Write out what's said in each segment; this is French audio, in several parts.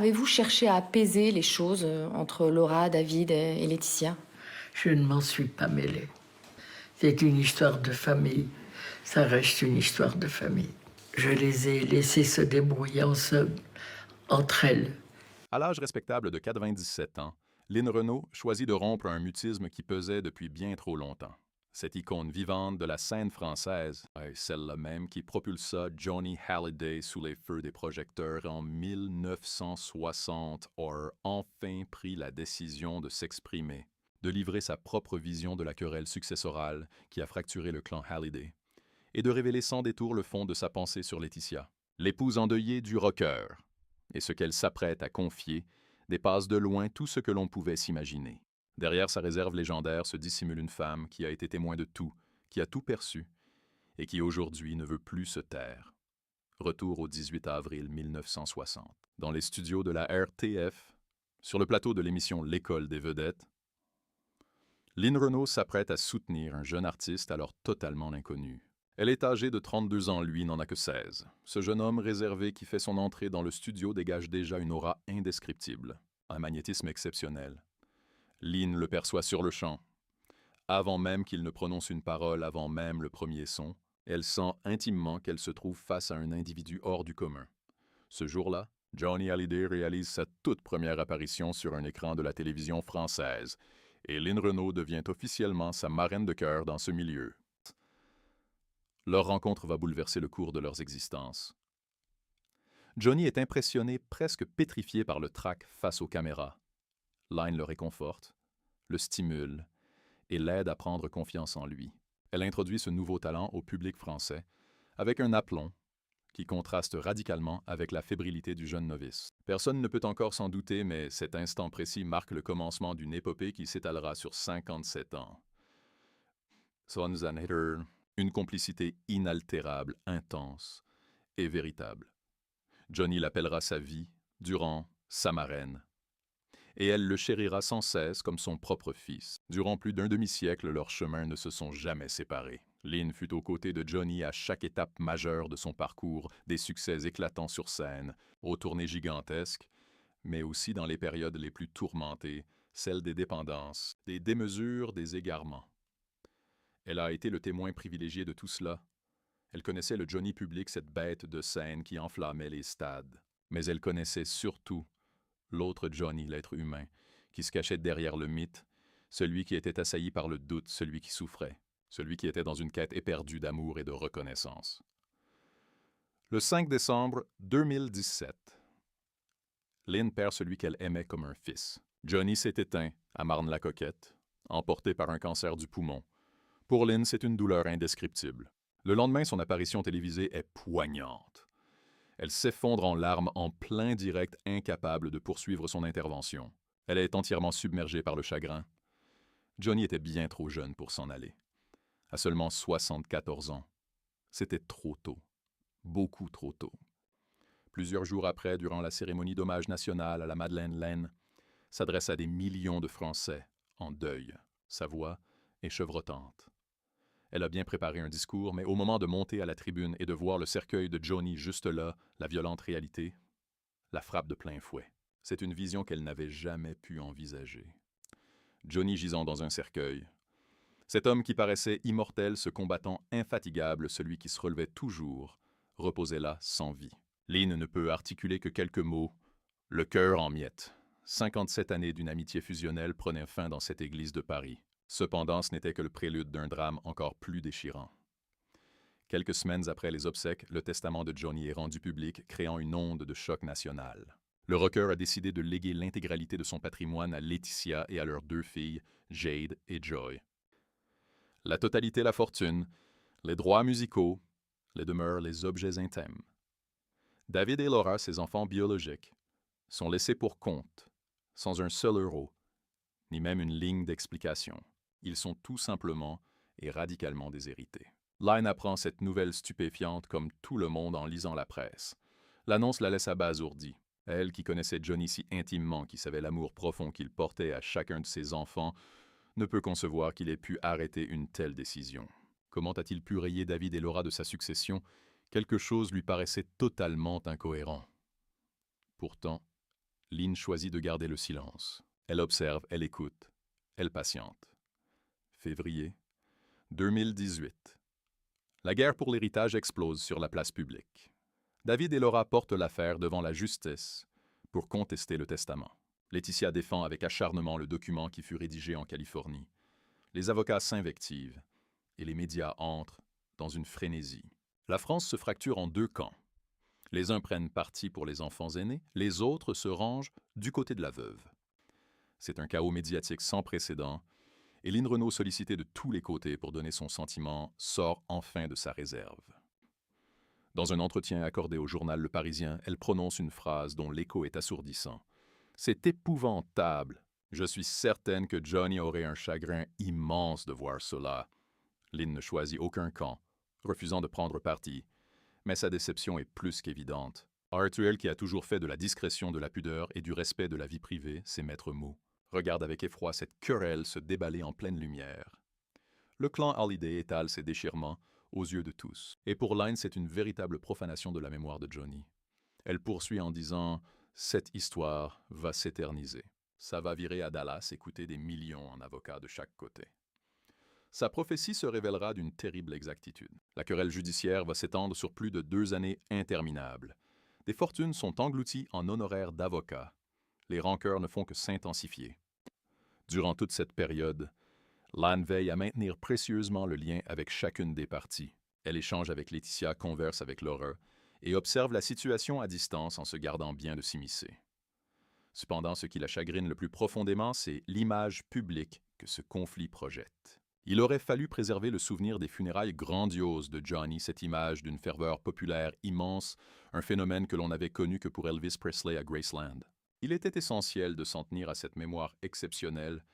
Avez-vous cherché à apaiser les choses entre Laura, David et Laetitia? Je ne m'en suis pas mêlée. C'est une histoire de famille. Ça reste une histoire de famille. Je les ai laissées se débrouiller entre elles. À l'âge respectable de 97 ans, Lynn Renault choisit de rompre un mutisme qui pesait depuis bien trop longtemps. Cette icône vivante de la scène française est celle-là même qui propulsa Johnny Hallyday sous les feux des projecteurs en 1960 a enfin pris la décision de s'exprimer, de livrer sa propre vision de la querelle successorale qui a fracturé le clan Hallyday, et de révéler sans détour le fond de sa pensée sur Laetitia, l'épouse endeuillée du rocker. Et ce qu'elle s'apprête à confier dépasse de loin tout ce que l'on pouvait s'imaginer. Derrière sa réserve légendaire se dissimule une femme qui a été témoin de tout, qui a tout perçu, et qui aujourd'hui ne veut plus se taire. Retour au 18 avril 1960. Dans les studios de la RTF, sur le plateau de l'émission L'école des vedettes, Lynn Renault s'apprête à soutenir un jeune artiste alors totalement inconnu. Elle est âgée de 32 ans, lui n'en a que 16. Ce jeune homme réservé qui fait son entrée dans le studio dégage déjà une aura indescriptible, un magnétisme exceptionnel. Lynn le perçoit sur le champ. Avant même qu'il ne prononce une parole, avant même le premier son, elle sent intimement qu'elle se trouve face à un individu hors du commun. Ce jour-là, Johnny Hallyday réalise sa toute première apparition sur un écran de la télévision française, et Lynn Renault devient officiellement sa marraine de cœur dans ce milieu. Leur rencontre va bouleverser le cours de leurs existences. Johnny est impressionné, presque pétrifié par le trac face aux caméras. Line le réconforte, le stimule et l'aide à prendre confiance en lui. Elle introduit ce nouveau talent au public français avec un aplomb qui contraste radicalement avec la fébrilité du jeune novice. Personne ne peut encore s'en douter, mais cet instant précis marque le commencement d'une épopée qui s'étalera sur 57 ans. Sons and Hitter, une complicité inaltérable, intense et véritable. Johnny l'appellera sa vie, durant sa marraine. Et elle le chérira sans cesse comme son propre fils. Durant plus d'un demi-siècle, leurs chemins ne se sont jamais séparés. Lynn fut aux côtés de Johnny à chaque étape majeure de son parcours, des succès éclatants sur scène, aux tournées gigantesques, mais aussi dans les périodes les plus tourmentées, celles des dépendances, des démesures, des égarements. Elle a été le témoin privilégié de tout cela. Elle connaissait le Johnny public, cette bête de scène qui enflammait les stades. Mais elle connaissait surtout l'autre Johnny, l'être humain, qui se cachait derrière le mythe, celui qui était assailli par le doute, celui qui souffrait, celui qui était dans une quête éperdue d'amour et de reconnaissance. Le 5 décembre 2017, Lynn perd celui qu'elle aimait comme un fils. Johnny s'est éteint à Marne-la-Coquette, emporté par un cancer du poumon. Pour Lynn, c'est une douleur indescriptible. Le lendemain, son apparition télévisée est poignante. Elle s'effondre en larmes en plein direct, incapable de poursuivre son intervention. Elle est entièrement submergée par le chagrin. Johnny était bien trop jeune pour s'en aller. À seulement 74 ans. C'était trop tôt. Beaucoup trop tôt. Plusieurs jours après, durant la cérémonie d'hommage national à la Madeleine L'Aine, s'adresse à des millions de Français en deuil. Sa voix est chevrotante. Elle a bien préparé un discours, mais au moment de monter à la tribune et de voir le cercueil de Johnny juste là, la violente réalité la frappe de plein fouet. C'est une vision qu'elle n'avait jamais pu envisager. Johnny gisant dans un cercueil. Cet homme qui paraissait immortel, ce combattant infatigable, celui qui se relevait toujours, reposait là sans vie. Lynn ne peut articuler que quelques mots, le cœur en miettes. 57 années d'une amitié fusionnelle prenaient fin dans cette église de Paris. Cependant, ce n'était que le prélude d'un drame encore plus déchirant. Quelques semaines après les obsèques, le testament de Johnny est rendu public, créant une onde de choc national. Le rocker a décidé de léguer l'intégralité de son patrimoine à Laetitia et à leurs deux filles, Jade et Joy. La totalité, la fortune, les droits musicaux, les demeures, les objets intimes. David et Laura, ses enfants biologiques, sont laissés pour compte, sans un seul euro, ni même une ligne d'explication. Ils sont tout simplement et radicalement déshérités. Line apprend cette nouvelle stupéfiante comme tout le monde en lisant la presse. L'annonce la laisse abasourdie. Elle, qui connaissait Johnny si intimement, qui savait l'amour profond qu'il portait à chacun de ses enfants, ne peut concevoir qu'il ait pu arrêter une telle décision. Comment a-t-il pu rayer David et Laura de sa succession? Quelque chose lui paraissait totalement incohérent. Pourtant, Lynn choisit de garder le silence. Elle observe, elle écoute, elle patiente. Février 2018. La guerre pour l'héritage explose sur la place publique. David et Laura portent l'affaire devant la justice pour contester le testament. Laetitia défend avec acharnement le document qui fut rédigé en Californie. Les avocats s'invectivent et les médias entrent dans une frénésie. La France se fracture en deux camps. Les uns prennent parti pour les enfants aînés, les autres se rangent du côté de la veuve. C'est un chaos médiatique sans précédent, et Lynn Renault, sollicitée de tous les côtés pour donner son sentiment, sort enfin de sa réserve. Dans un entretien accordé au journal Le Parisien, elle prononce une phrase dont l'écho est assourdissant. « C'est épouvantable. Je suis certaine que Johnny aurait un chagrin immense de voir cela. » Lynn ne choisit aucun camp, refusant de prendre parti, mais sa déception est plus qu'évidente. Arthur, qui a toujours fait de la discrétion, de la pudeur et du respect de la vie privée ses maîtres mots, regarde avec effroi cette querelle se déballer en pleine lumière. Le clan Halliday étale ses déchirements aux yeux de tous. Et pour Lynn, c'est une véritable profanation de la mémoire de Johnny. Elle poursuit en disant « Cette histoire va s'éterniser. Ça va virer à Dallas et coûter des millions en avocats de chaque côté. » Sa prophétie se révélera d'une terrible exactitude. La querelle judiciaire va s'étendre sur plus de 2 années interminables. Des fortunes sont englouties en honoraires d'avocats. Les rancœurs ne font que s'intensifier. Durant toute cette période, Lynn veille à maintenir précieusement le lien avec chacune des parties. Elle échange avec Laetitia, converse avec Laura et observe la situation à distance en se gardant bien de s'immiscer. Cependant, ce qui la chagrine le plus profondément, c'est l'image publique que ce conflit projette. Il aurait fallu préserver le souvenir des funérailles grandioses de Johnny, cette image d'une ferveur populaire immense, un phénomène que l'on n'avait connu que pour Elvis Presley à Graceland. Il était essentiel de s'en tenir à cette mémoire exceptionnelle,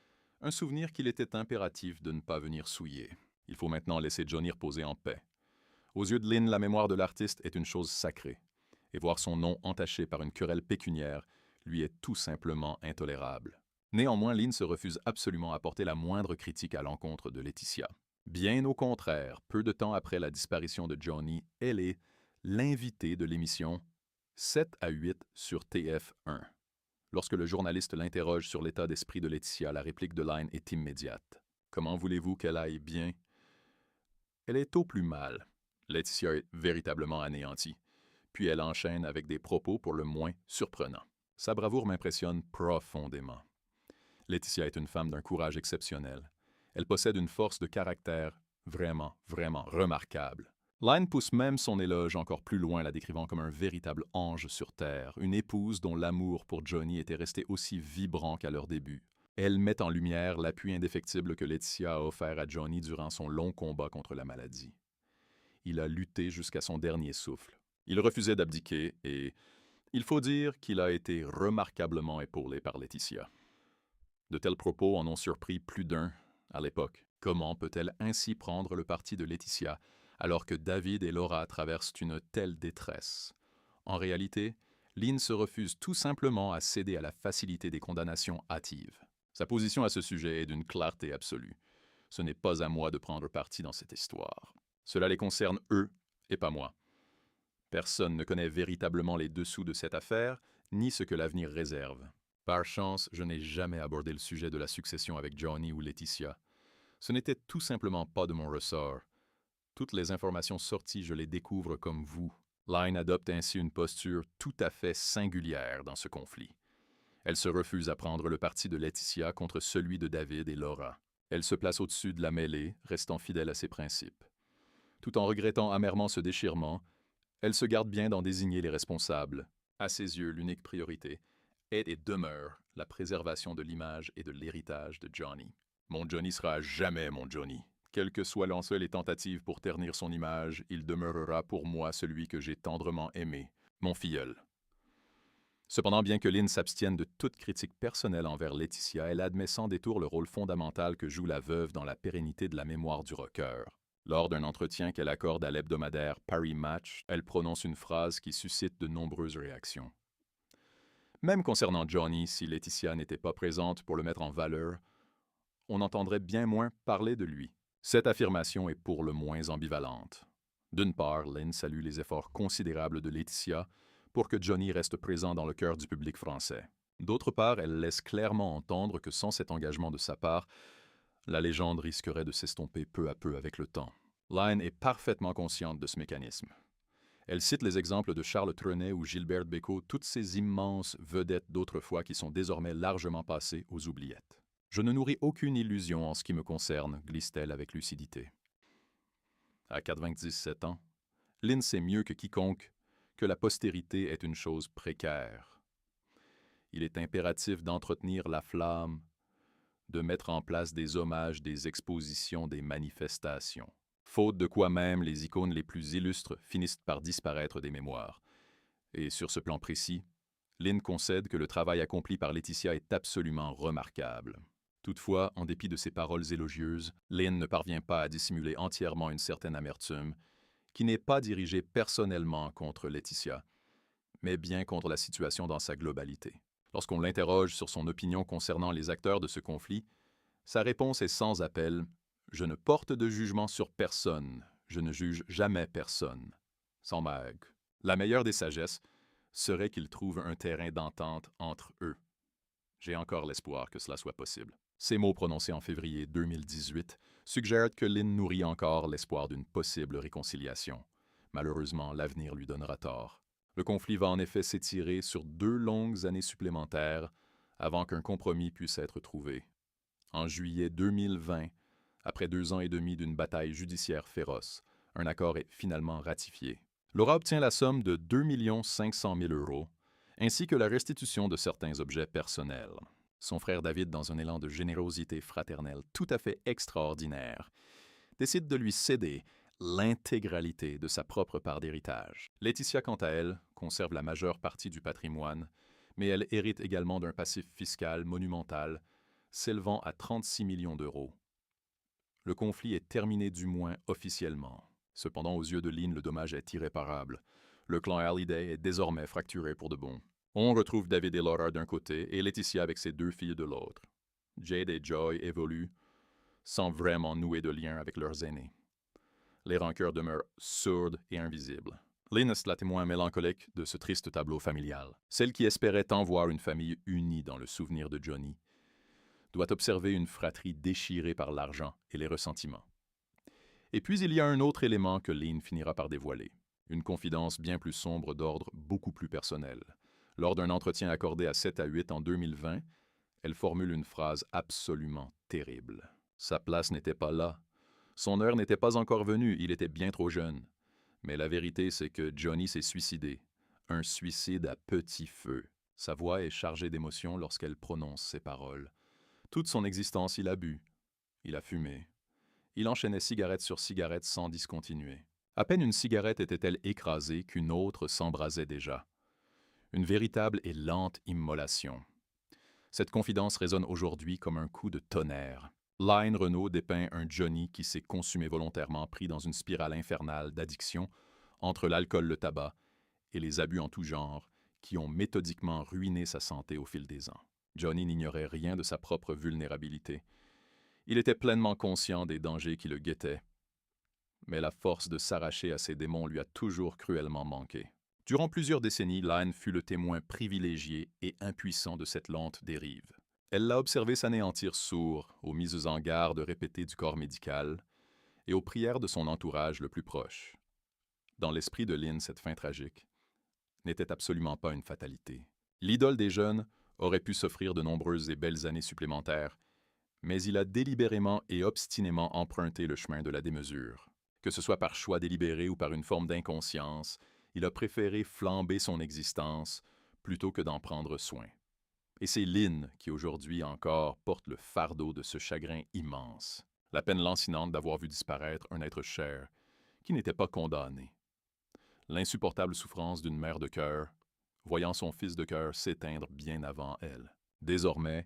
un souvenir qu'il était impératif de ne pas venir souiller. Il faut maintenant laisser Johnny reposer en paix. Aux yeux de Lynn, la mémoire de l'artiste est une chose sacrée, et voir son nom entaché par une querelle pécuniaire lui est tout simplement intolérable. Néanmoins, Lynn se refuse absolument à porter la moindre critique à l'encontre de Laetitia. Bien au contraire, peu de temps après la disparition de Johnny, elle est l'invitée de l'émission 7 à 8 sur TF1. Lorsque le journaliste l'interroge sur l'état d'esprit de Laetitia, la réplique de Lynn est immédiate. « Comment voulez-vous qu'elle aille bien? » Elle est au plus mal. Laetitia est véritablement anéantie. Puis elle enchaîne avec des propos pour le moins surprenants. Sa bravoure m'impressionne profondément. Laetitia est une femme d'un courage exceptionnel. Elle possède une force de caractère vraiment remarquable. Lynn pousse même son éloge encore plus loin, la décrivant comme un véritable ange sur terre, une épouse dont l'amour pour Johnny était resté aussi vibrant qu'à leur début. Elle met en lumière l'appui indéfectible que Laetitia a offert à Johnny durant son long combat contre la maladie. Il a lutté jusqu'à son dernier souffle. Il refusait d'abdiquer et il faut dire qu'il a été remarquablement épaulé par Laetitia. De tels propos en ont surpris plus d'un à l'époque. Comment peut-elle ainsi prendre le parti de Laetitia alors que David et Laura traversent une telle détresse? En réalité, Lynn se refuse tout simplement à céder à la facilité des condamnations hâtives. Sa position à ce sujet est d'une clarté absolue. Ce n'est pas à moi de prendre parti dans cette histoire. Cela les concerne eux et pas moi. Personne ne connaît véritablement les dessous de cette affaire, ni ce que l'avenir réserve. Par chance, je n'ai jamais abordé le sujet de la succession avec Johnny ou Laetitia. Ce n'était tout simplement pas de mon ressort. Toutes les informations sorties, je les découvre comme vous. Lynn adopte ainsi une posture tout à fait singulière dans ce conflit. Elle se refuse à prendre le parti de Laetitia contre celui de David et Laura. Elle se place au-dessus de la mêlée, restant fidèle à ses principes. Tout en regrettant amèrement ce déchirement, elle se garde bien d'en désigner les responsables. À ses yeux, l'unique priorité est et demeure la préservation de l'image et de l'héritage de Johnny. Mon Johnny sera à jamais mon Johnny. Quelles que soient les tentatives pour ternir son image, il demeurera pour moi celui que j'ai tendrement aimé, mon filleul. Cependant, bien que Lynn s'abstienne de toute critique personnelle envers Laetitia, elle admet sans détour le rôle fondamental que joue la veuve dans la pérennité de la mémoire du rocker. Lors d'un entretien qu'elle accorde à l'hebdomadaire Paris Match, elle prononce une phrase qui suscite de nombreuses réactions. Même concernant Johnny, si Laetitia n'était pas présente pour le mettre en valeur, on entendrait bien moins parler de lui. Cette affirmation est pour le moins ambivalente. D'une part, Lynn salue les efforts considérables de Laetitia pour que Johnny reste présent dans le cœur du public français. D'autre part, elle laisse clairement entendre que sans cet engagement de sa part, la légende risquerait de s'estomper peu à peu avec le temps. Lyne est parfaitement consciente de ce mécanisme. Elle cite les exemples de Charles Trenet ou Gilbert Bécaud, toutes ces immenses vedettes d'autrefois qui sont désormais largement passées aux oubliettes. « Je ne nourris aucune illusion en ce qui me concerne », glisse-t-elle avec lucidité. À 97 ans, Lyne sait mieux que quiconque que la postérité est une chose précaire. Il est impératif d'entretenir la flamme, de mettre en place des hommages, des expositions, des manifestations. Faute de quoi même les icônes les plus illustres finissent par disparaître des mémoires. Et sur ce plan précis, Lyne concède que le travail accompli par Laetitia est absolument remarquable. Toutefois, en dépit de ses paroles élogieuses, Lyne ne parvient pas à dissimuler entièrement une certaine amertume, qui n'est pas dirigée personnellement contre Laetitia, mais bien contre la situation dans sa globalité. Lorsqu'on l'interroge sur son opinion concernant les acteurs de ce conflit, sa réponse est sans appel. « Je ne porte de jugement sur personne, je ne juge jamais personne. » Sans mag. La meilleure des sagesses serait qu'ils trouvent un terrain d'entente entre eux. J'ai encore l'espoir que cela soit possible. Ces mots prononcés en février 2018 suggèrent que Lyne nourrit encore l'espoir d'une possible réconciliation. Malheureusement, l'avenir lui donnera tort. Le conflit va en effet s'étirer sur 2 longues années supplémentaires avant qu'un compromis puisse être trouvé. En juillet 2020, après 2 ans et demi d'une bataille judiciaire féroce, un accord est finalement ratifié. Laura obtient la somme de 2 500 000 €, ainsi que la restitution de certains objets personnels. Son frère David, dans un élan de générosité fraternelle tout à fait extraordinaire, décide de lui céder l'intégralité de sa propre part d'héritage. Laetitia, quant à elle, conserve la majeure partie du patrimoine, mais elle hérite également d'un passif fiscal monumental s'élevant à 36 millions d'euros. Le conflit est terminé du moins officiellement. Cependant, aux yeux de Lyne, le dommage est irréparable. Le clan Halliday est désormais fracturé pour de bon. On retrouve David et Laura d'un côté et Laetitia avec ses 2 filles de l'autre. Jade et Joy évoluent sans vraiment nouer de lien avec leurs aînés. Les rancœurs demeurent sourdes et invisibles. Lyne est la témoin mélancolique de ce triste tableau familial. Celle qui espérait tant voir une famille unie dans le souvenir de Johnny doit observer une fratrie déchirée par l'argent et les ressentiments. Et puis il y a un autre élément que Lyne finira par dévoiler, une confidence bien plus sombre d'ordre beaucoup plus personnel. Lors d'un entretien accordé à 7 à 8 en 2020, elle formule une phrase absolument terrible. Sa place n'était pas là. Son heure n'était pas encore venue, il était bien trop jeune. Mais la vérité, c'est que Johnny s'est suicidé. Un suicide à petit feu. Sa voix est chargée d'émotion lorsqu'elle prononce ces paroles. Toute son existence, il a bu. Il a fumé. Il enchaînait cigarette sur cigarette sans discontinuer. À peine une cigarette était-elle écrasée qu'une autre s'embrasait déjà. Une véritable et lente immolation. Cette confidence résonne aujourd'hui comme un coup de tonnerre. Lyne Renaud dépeint un Johnny qui s'est consumé volontairement, pris dans une spirale infernale d'addiction entre l'alcool, le tabac et les abus en tout genre qui ont méthodiquement ruiné sa santé au fil des ans. Johnny n'ignorait rien de sa propre vulnérabilité. Il était pleinement conscient des dangers qui le guettaient, mais la force de s'arracher à ses démons lui a toujours cruellement manqué. Durant plusieurs décennies, Lyne fut le témoin privilégié et impuissant de cette lente dérive. Elle l'a observé s'anéantir sourd aux mises en garde répétées du corps médical et aux prières de son entourage le plus proche. Dans l'esprit de Lyne, cette fin tragique n'était absolument pas une fatalité. L'idole des jeunes aurait pu s'offrir de nombreuses et belles années supplémentaires, mais il a délibérément et obstinément emprunté le chemin de la démesure. Que ce soit par choix délibéré ou par une forme d'inconscience, il a préféré flamber son existence plutôt que d'en prendre soin. Et c'est Lyne qui, aujourd'hui encore, porte le fardeau de ce chagrin immense, la peine lancinante d'avoir vu disparaître un être cher qui n'était pas condamné. L'insupportable souffrance d'une mère de cœur, voyant son fils de cœur s'éteindre bien avant elle. Désormais,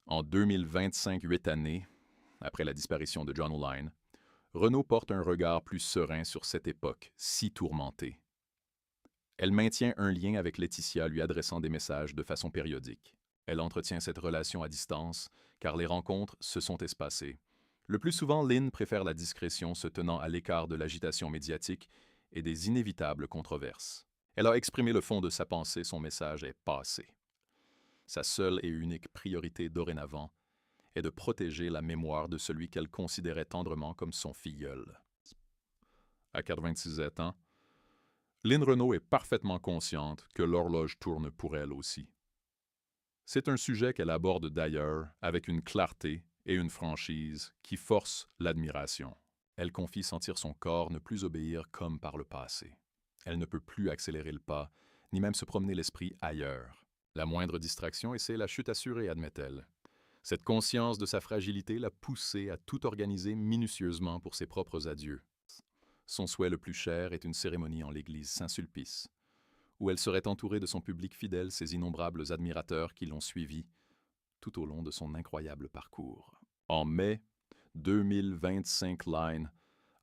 en 2025, 8 années, après la disparition de John Lyne, Renaud porte un regard plus serein sur cette époque si tourmentée. Elle maintient un lien avec Laetitia, lui adressant des messages de façon périodique. Elle entretient cette relation à distance, car les rencontres se sont espacées. Le plus souvent, Lyne préfère la discrétion, se tenant à l'écart de l'agitation médiatique et des inévitables controverses. Elle a exprimé le fond de sa pensée, son message est passé. Sa seule et unique priorité dorénavant est de protéger la mémoire de celui qu'elle considérait tendrement comme son filleul. À 97 ans, Lynn Renault est parfaitement consciente que l'horloge tourne pour elle aussi. C'est un sujet qu'elle aborde d'ailleurs avec une clarté et une franchise qui forcent l'admiration. Elle confie sentir son corps ne plus obéir comme par le passé. Elle ne peut plus accélérer le pas, ni même se promener l'esprit ailleurs. La moindre distraction et c'est la chute assurée, admet-elle. Cette conscience de sa fragilité l'a poussée à tout organiser minutieusement pour ses propres adieux. Son souhait le plus cher est une cérémonie en l'église Saint-Sulpice, où elle serait entourée de son public fidèle, ses innombrables admirateurs qui l'ont suivie tout au long de son incroyable parcours. En mai 2025, Lynn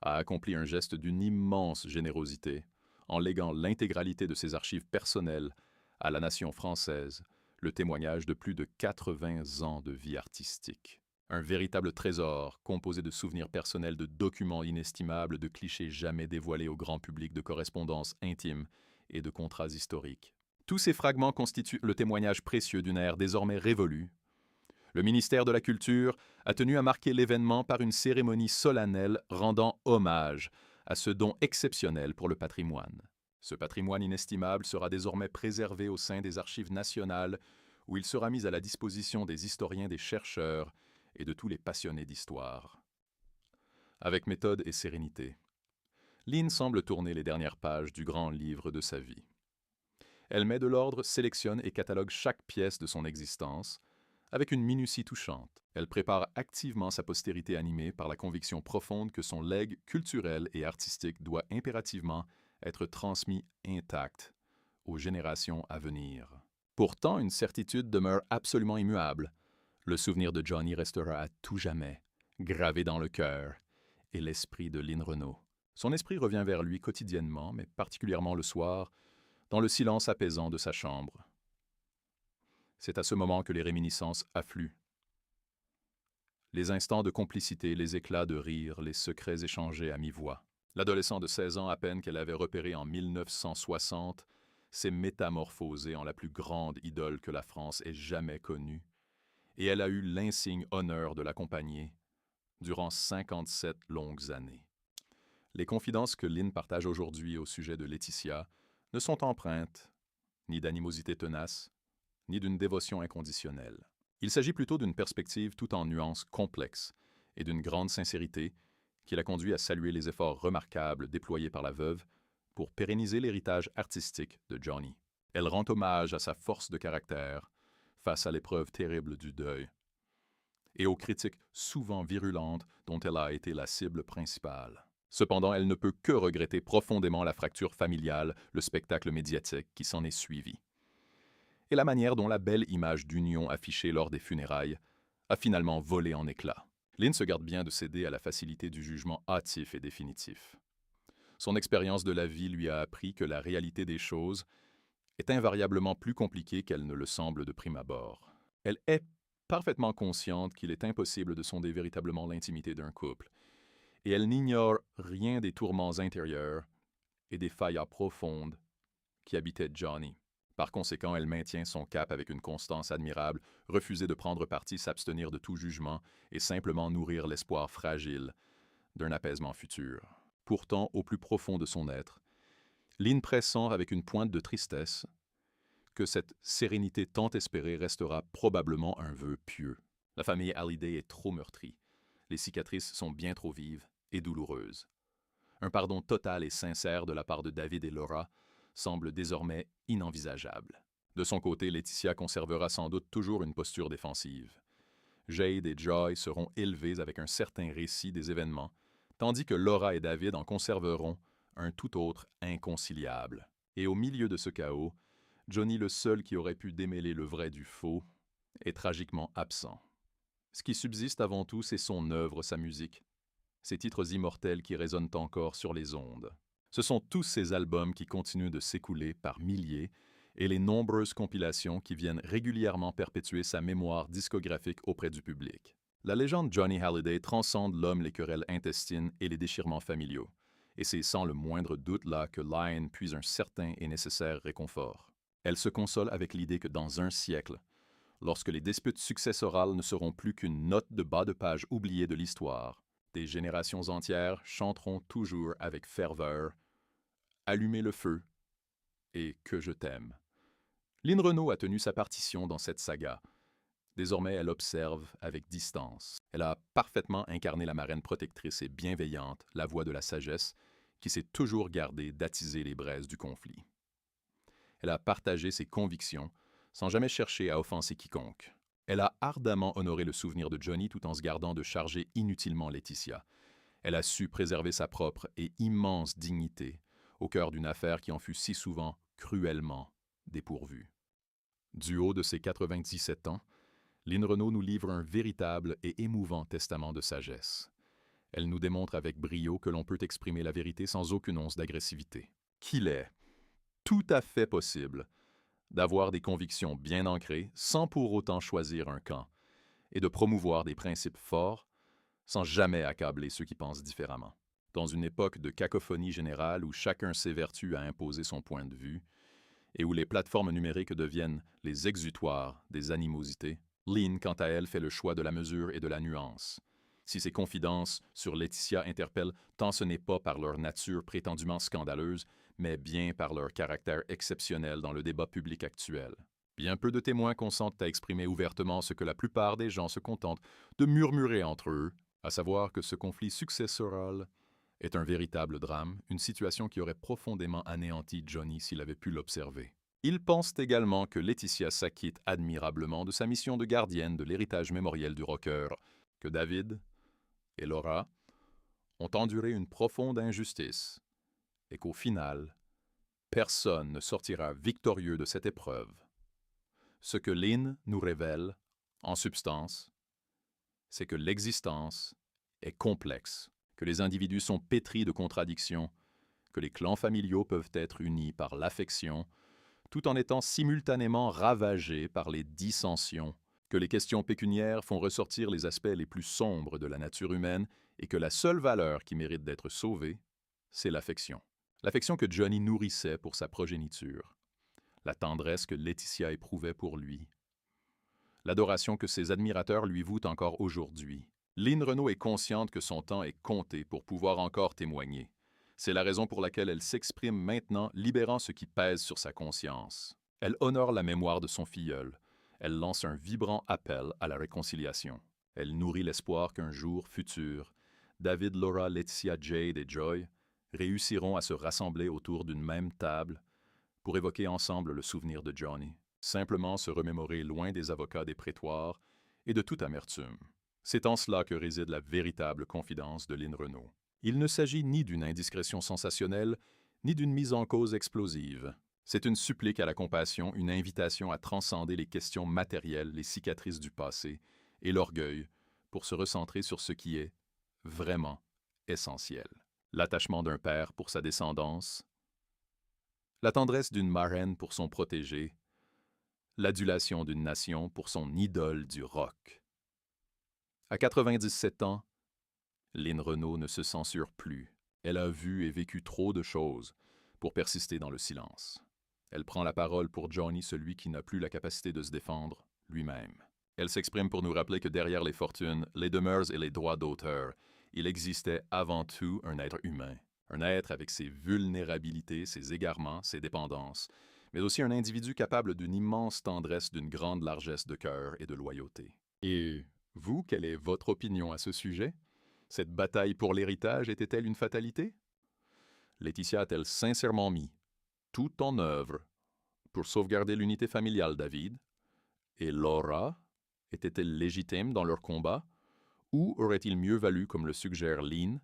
a accompli un geste d'une immense générosité en léguant l'intégralité de ses archives personnelles à la nation française, le témoignage de plus de 80 ans de vie artistique. Un véritable trésor composé de souvenirs personnels, de documents inestimables, de clichés jamais dévoilés au grand public, de correspondances intimes et de contrats historiques. Tous ces fragments constituent le témoignage précieux d'une ère désormais révolue. Le ministère de la Culture a tenu à marquer l'événement par une cérémonie solennelle rendant hommage à ce don exceptionnel pour le patrimoine. Ce patrimoine inestimable sera désormais préservé au sein des Archives nationales, où il sera mis à la disposition des historiens, des chercheurs et de tous les passionnés d'histoire. Avec méthode et sérénité, Lynn semble tourner les dernières pages du grand livre de sa vie. Elle met de l'ordre, sélectionne et catalogue chaque pièce de son existence, avec une minutie touchante. Elle prépare activement sa postérité animée par la conviction profonde que son legs culturel et artistique doit impérativement être transmis intact aux générations à venir. Pourtant, une certitude demeure absolument immuable. Le souvenir de Johnny restera à tout jamais gravé dans le cœur et l'esprit de Lynn Renault. Son esprit revient vers lui quotidiennement, mais particulièrement le soir, dans le silence apaisant de sa chambre. C'est à ce moment que les réminiscences affluent. Les instants de complicité, les éclats de rire, les secrets échangés à mi-voix. L'adolescent de 16 ans à peine qu'elle avait repéré en 1960 s'est métamorphosé en la plus grande idole que la France ait jamais connue, et elle a eu l'insigne honneur de l'accompagner durant 57 longues années. Les confidences que Lynn partage aujourd'hui au sujet de Laetitia ne sont empreintes ni d'animosité tenace, ni d'une dévotion inconditionnelle. Il s'agit plutôt d'une perspective tout en nuances complexes et d'une grande sincérité qui l'a conduit à saluer les efforts remarquables déployés par la veuve pour pérenniser l'héritage artistique de Johnny. Elle rend hommage à sa force de caractère face à l'épreuve terrible du deuil et aux critiques souvent virulentes dont elle a été la cible principale. Cependant, elle ne peut que regretter profondément la fracture familiale, le spectacle médiatique qui s'en est suivi, et la manière dont la belle image d'union affichée lors des funérailles a finalement volé en éclats. Lynn se garde bien de céder à la facilité du jugement hâtif et définitif. Son expérience de la vie lui a appris que la réalité des choses est invariablement plus compliquée qu'elle ne le semble de prime abord. Elle est parfaitement consciente qu'il est impossible de sonder véritablement l'intimité d'un couple, et elle n'ignore rien des tourments intérieurs et des failles profondes qui habitaient Johnny. Par conséquent, elle maintient son cap avec une constance admirable, refuser de prendre parti, s'abstenir de tout jugement et simplement nourrir l'espoir fragile d'un apaisement futur. Pourtant, au plus profond de son être, Lynn pressent avec une pointe de tristesse que cette sérénité tant espérée restera probablement un vœu pieux. La famille Hallyday est trop meurtrie. Les cicatrices sont bien trop vives et douloureuses. Un pardon total et sincère de la part de David et Laura semble désormais inenvisageable. De son côté, Laetitia conservera sans doute toujours une posture défensive. Jade et Joy seront élevés avec un certain récit des événements, tandis que Laura et David en conserveront un tout autre inconciliable. Et au milieu de ce chaos, Johnny, le seul qui aurait pu démêler le vrai du faux, est tragiquement absent. Ce qui subsiste avant tout, c'est son œuvre, sa musique, ces titres immortels qui résonnent encore sur les ondes. Ce sont tous ces albums qui continuent de s'écouler par milliers et les nombreuses compilations qui viennent régulièrement perpétuer sa mémoire discographique auprès du public. La légende Johnny Hallyday transcende l'homme, les querelles intestines et les déchirements familiaux, et c'est sans le moindre doute là que Lynn puise un certain et nécessaire réconfort. Elle se console avec l'idée que dans un siècle, lorsque les disputes successorales ne seront plus qu'une note de bas de page oubliée de l'histoire, des générations entières chanteront toujours avec ferveur « Allumez le feu » et « Que je t'aime ». Lynn Renault a tenu sa partition dans cette saga. Désormais, elle observe avec distance. Elle a parfaitement incarné la marraine protectrice et bienveillante, la voix de la sagesse, qui s'est toujours gardée d'attiser les braises du conflit. Elle a partagé ses convictions sans jamais chercher à offenser quiconque. Elle a ardemment honoré le souvenir de Johnny tout en se gardant de charger inutilement Laetitia. Elle a su préserver sa propre et immense dignité au cœur d'une affaire qui en fut si souvent cruellement dépourvue. Du haut de ses 97 ans, Lynn Renault nous livre un véritable et émouvant testament de sagesse. Elle nous démontre avec brio que l'on peut exprimer la vérité sans aucune once d'agressivité. Qu'il est tout à fait possible d'avoir des convictions bien ancrées sans pour autant choisir un camp et de promouvoir des principes forts sans jamais accabler ceux qui pensent différemment. Dans une époque de cacophonie générale où chacun s'évertue à imposer son point de vue et où les plateformes numériques deviennent les exutoires des animosités, Lynn, quant à elle, fait le choix de la mesure et de la nuance. Si ses confidences sur Laetitia interpellent, tant ce n'est pas par leur nature prétendument scandaleuse, mais bien par leur caractère exceptionnel dans le débat public actuel. Bien peu de témoins consentent à exprimer ouvertement ce que la plupart des gens se contentent de murmurer entre eux, à savoir que ce conflit successoral est un véritable drame, une situation qui aurait profondément anéanti Johnny s'il avait pu l'observer. Ils pensent également que Laetitia s'acquitte admirablement de sa mission de gardienne de l'héritage mémoriel du rocker, que David et Laura ont enduré une profonde injustice et qu'au final, personne ne sortira victorieux de cette épreuve. Ce que Lynn nous révèle, en substance, c'est que l'existence est complexe, que les individus sont pétris de contradictions, que les clans familiaux peuvent être unis par l'affection, tout en étant simultanément ravagés par les dissensions, que les questions pécuniaires font ressortir les aspects les plus sombres de la nature humaine et que la seule valeur qui mérite d'être sauvée, c'est l'affection. L'affection que Johnny nourrissait pour sa progéniture, la tendresse que Laetitia éprouvait pour lui, l'adoration que ses admirateurs lui vouent encore aujourd'hui. Lynn Renault est consciente que son temps est compté pour pouvoir encore témoigner. C'est la raison pour laquelle elle s'exprime maintenant, libérant ce qui pèse sur sa conscience. Elle honore la mémoire de son filleul. Elle lance un vibrant appel à la réconciliation. Elle nourrit l'espoir qu'un jour futur, David, Laura, Laetitia, Jade et Joy réussiront à se rassembler autour d'une même table pour évoquer ensemble le souvenir de Johnny, simplement se remémorer loin des avocats des prétoires et de toute amertume. C'est en cela que réside la véritable confidence de Lynn Renault. Il ne s'agit ni d'une indiscrétion sensationnelle, ni d'une mise en cause explosive. C'est une supplique à la compassion, une invitation à transcender les questions matérielles, les cicatrices du passé et l'orgueil pour se recentrer sur ce qui est vraiment essentiel. L'attachement d'un père pour sa descendance, la tendresse d'une marraine pour son protégé, l'adulation d'une nation pour son idole du rock. À 97 ans, Lynn Renault ne se censure plus. Elle a vu et vécu trop de choses pour persister dans le silence. Elle prend la parole pour Johnny, celui qui n'a plus la capacité de se défendre lui-même. Elle s'exprime pour nous rappeler que derrière les fortunes, les demeures et les droits d'auteur, il existait avant tout un être humain. Un être avec ses vulnérabilités, ses égarements, ses dépendances, mais aussi un individu capable d'une immense tendresse, d'une grande largesse de cœur et de loyauté. Et vous, quelle est votre opinion à ce sujet? Cette bataille pour l'héritage était-elle une fatalité? Laetitia a-t-elle sincèrement mis tout en œuvre pour sauvegarder l'unité familiale, David? Et Laura était-elle légitime dans leur combat? Ou aurait-il mieux valu, comme le suggère Lynn,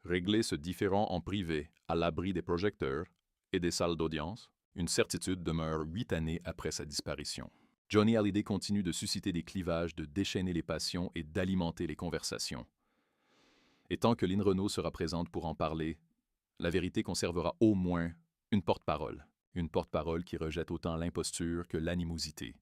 régler ce différend en privé, à l'abri des projecteurs et des salles d'audience? Une certitude demeure 8 années après sa disparition. Johnny Hallyday continue de susciter des clivages, de déchaîner les passions et d'alimenter les conversations. Et tant que Lynn Renault sera présente pour en parler, la vérité conservera au moins une porte-parole qui rejette autant l'imposture que l'animosité.